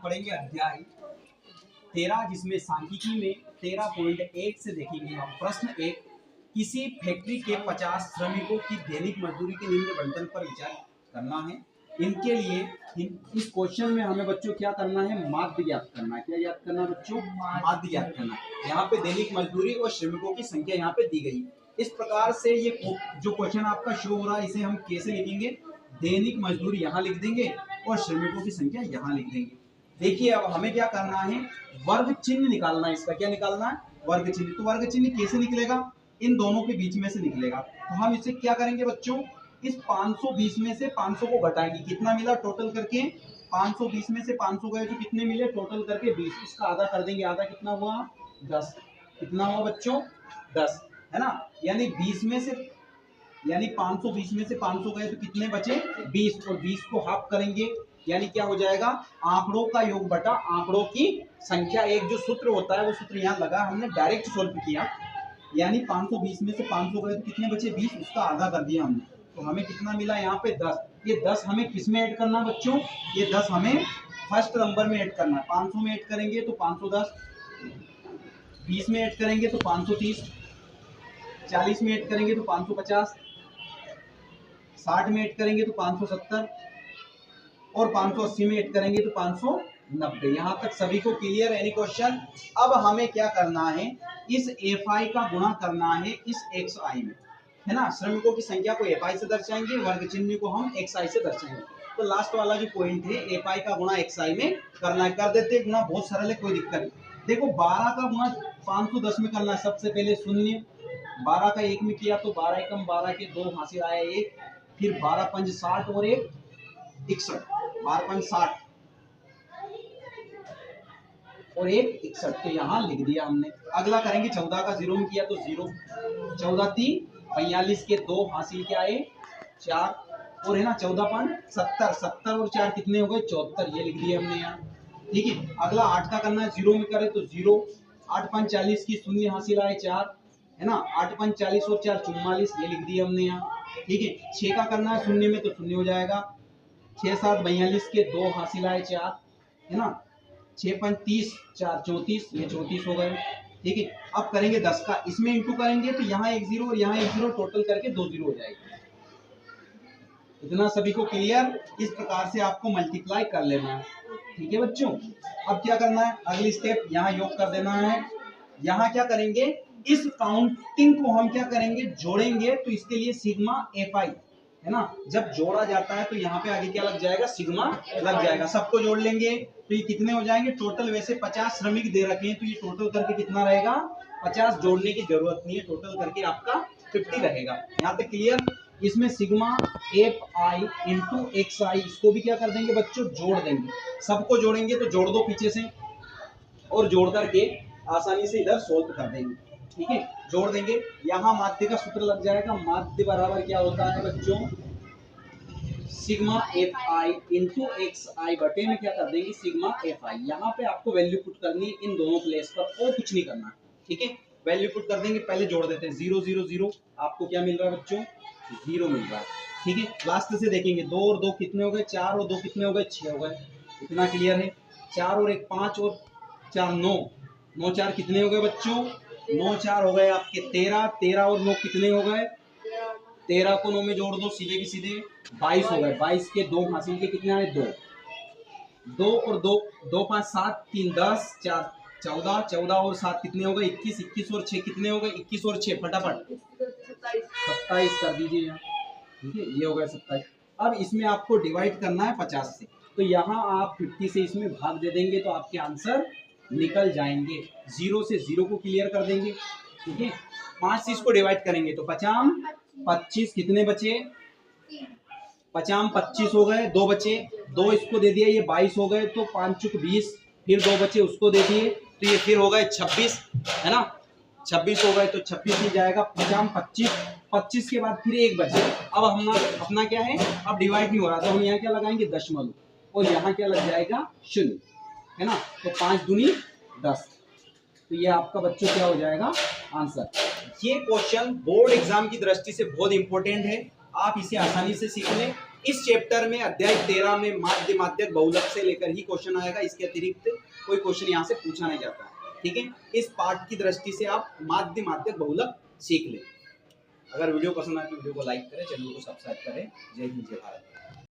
पढ़ेंगे अध्याय 13, जिसमें सांख्यिकी में 13.1 से देखेंगे हम। प्रश्न 1, किसी फैक्ट्री के 50 श्रमिकों की दैनिक मजदूरी के निम्न बंटन पर विचार करना है। इनके लिए इस क्वेश्चन में हमें बच्चों क्या करना है, माध्य ज्ञात करना है। क्या ज्ञात करना बच्चों, माध्य ज्ञात करना। यहाँ पे दैनिक मजदूरी और श्रमिकों की संख्या यहाँ पे दी गई। इस प्रकार से ये जो क्वेश्चन आपका शो हो रहा है, इसे हम कैसे लिखेंगे, दैनिक मजदूरी यहाँ लिख देंगे और श्रमिकों की संख्या यहाँ लिख देंगे। देखिए अब हमें क्या करना है, वर्ग चिन्ह निकालना है। इसका क्या निकालना है, वर्ग चिन्ह। तो वर्ग चिन्ह कैसे निकलेगा, इन दोनों के बीच में से निकलेगा। तो हम इसे क्या करेंगे बच्चों, इस 520 में से 500 को घटाएंगे। कितना मिला टोटल करके, 520 में से 500 गए तो कितने मिले टोटल करके 20। इसका आधा कर देंगे, आधा कितना हुआ 10। कितना हुआ बच्चों 10, है ना। यानी 20 में से, यानी 520 में से 500 गए तो कितने बचे 20, और 20 को हाफ करेंगे यानी क्या हो जाएगा, आंकड़ों का योग बटा आंकड़ों की संख्या। एक जो सूत्र होता है वो सूत्र यहाँ लगा, हमने डायरेक्ट सोल्व किया। यानी 520 में से 500 गए तो कितने बचे 20, उसका आधा कर दिया हमने। तो हमें कितना मिला यहाँ पे 10। ये 10 हमें किस में ऐड करना बच्चों, ये 10 हमें फर्स्ट नंबर में ऐड करना है। 500 में ऐड करेंगे तो 510, 20 में ऐड करेंगे तो 530, 40 में ऐड करेंगे तो 550, 60 में ऐड करेंगे तो 570 और 580 में ऐड करेंगे तो 590। यहाँ तक सभी को क्लियर, एनी क्वेश्चन। अब हमें क्या करना है, इस FI का गुणा करना है इस XI में, है ना। श्रमिकों की संख्या को FI से दर्शाएंगे, वर्ग चिन्ह को हम XI से दर्शाएंगे। तो लास्ट वाला जो पॉइंट है, FI का गुणा XI में करना है। कर देते हैं गुणा, बहुत सरल है, कोई दिक्कत नहीं। देखो 12 का गुणा 510 में करना है। सबसे पहले शून्य, 12 का 1 में किया तो 12 एकम 12 के 2 हासिल आया 1, फिर 12 पंच 60 और 1 61, 12 पंच 60 और 1 61। तो यहाँ लिख दिया हमने। अगला करेंगे 14 का 0 में किया तो 0, 14 3 45 के 2 हासिल क्या आए 4, और है ना 14 5 70, 70 और 4 कितने हो गए 74। ये लिख दिया हमने यहाँ, ठीक है। अगला 8 का करना है, 0 में करे तो 0, 8 5 40 की शून्य हासिल आए 4, है ना। 8 5 40 और 4 44, ये लिख दिया हमने यहाँ, ठीक है। 6 का करना है शून्य में तो शून्य हो जाएगा। 6 7 42 के 2 हासिल आए 4, है ना। 6 5 30, 4 34, ये 34 हो गए, ठीक है। अब करेंगे 10 का, इसमें इंटू करेंगे तो यहाँ 1 0 और यहाँ 1 0, टोटल करके 2 0 हो जाएगा। इतना सभी को क्लियर। इस प्रकार से आपको मल्टीप्लाई कर लेना है, ठीक है बच्चों। अब क्या करना है, अगली स्टेप यहाँ योग कर देना है। यहाँ क्या करेंगे, इस काउंटिंग को हम क्या करेंगे, जोड़ेंगे। तो इसके लिए सिग्मा FI, है ना। जब जोड़ा जाता है तो यहाँ पे आगे क्या लग जाएगा, सिग्मा लग जाएगा। सबको जोड़ लेंगे तो ये कितने हो जाएंगे टोटल। वैसे 50 श्रमिक दे रखे हैं तो ये टोटल करके कितना रहेगा 50, जोड़ने की जरूरत नहीं है, टोटल करके आपका 50 रहेगा। यहाँ तक क्लियर। इसमें सिग्मा FI इंटू XI, इसको भी क्या कर देंगे बच्चों, जोड़ देंगे। सबको जोड़ेंगे तो जोड़ दो पीछे से, और जोड़ करके आसानी से इधर सोल्व कर देंगे, ठीक है। जोड़ देंगे, यहाँ माध्य का सूत्र लग जाएगा। माध्य बराबर क्या होता है बच्चों, सिग्मा FI इंटू XI बटे में क्या कर देंगे सिग्मा FI। यहाँ पे आपको वैल्यू पुट करनी है इन दोनों प्लेस पर, और कुछ नहीं करना, ठीक है। वैल्यू पुट कर देंगे, पहले जोड़ देते हैं। 0 0 0, आपको क्या मिल रहा है बच्चों, 0 मिल रहा है, ठीक है। लास्ट से देखेंगे 2 और 2 कितने हो गए 4, और 2 कितने हो गए 6 हो गए। इतना क्लियर है। 4 और 1 5 और 4 9, 9 4 कितने हो गए बच्चों, 9 4 हो गए आपके 13, 13 और 9 कितने हो गए 13 को 9 में जोड़ दो सीधे की सीधे 22 हो गए। 22 के 2 हासिल के कितने आए 2, 2 और 2 2 5 7 3 10 4 14, 14 और 7 कितने हो गए 21, 21 और 6 कितने हो गए 21 और 6 फटाफट 27 कर दीजिए यहाँ, ठीक है। ये हो गया 27। अब इसमें आपको डिवाइड करना है 50 से, तो यहाँ आप 50 से इसमें भाग दे देंगे तो आपके आंसर निकल जाएंगे। 0 से 0 को क्लियर कर देंगे, ठीक है। 5 से इसको डिवाइड करेंगे तो 50 25 कितने बचे 50 25 हो गए, 2 बचे, 2 इसको दे दिया ये 22 हो गए, तो 5 चुक 20, फिर 2 बचे उसको दे दिए तो ये फिर हो गए 26, है ना। 26 हो गए तो 26 ही जाएगा। 50 25, 25 के बाद फिर 1 बचे। अब हम अपना क्या है, अब डिवाइड नहीं हो रहा, तो हम यहाँ क्या लगाएंगे दशमलव, और यहाँ क्या लग जाएगा 0, है ना। तो 5 दूनी 10, तो ये आपका बच्चों क्या हो जाएगा आंसर। ये क्वेश्चन बोर्ड एग्जाम की दृष्टि से बहुत इंपॉर्टेंट है, आप इसे आसानी से सीख लें। इस चैप्टर में अध्याय 13 में माध्य माध्यक बहुलक से लेकर ही क्वेश्चन आएगा, इसके अतिरिक्त कोई क्वेश्चन यहाँ से पूछा नहीं जाता है, ठीक है। इस पार्ट की दृष्टि से आप माध्य माध्यक बहुलक सीख लें। अगर वीडियो पसंद आए तो वीडियो को लाइक करें, चैनल को सब्सक्राइब करें। जय हिंद, जय भारत।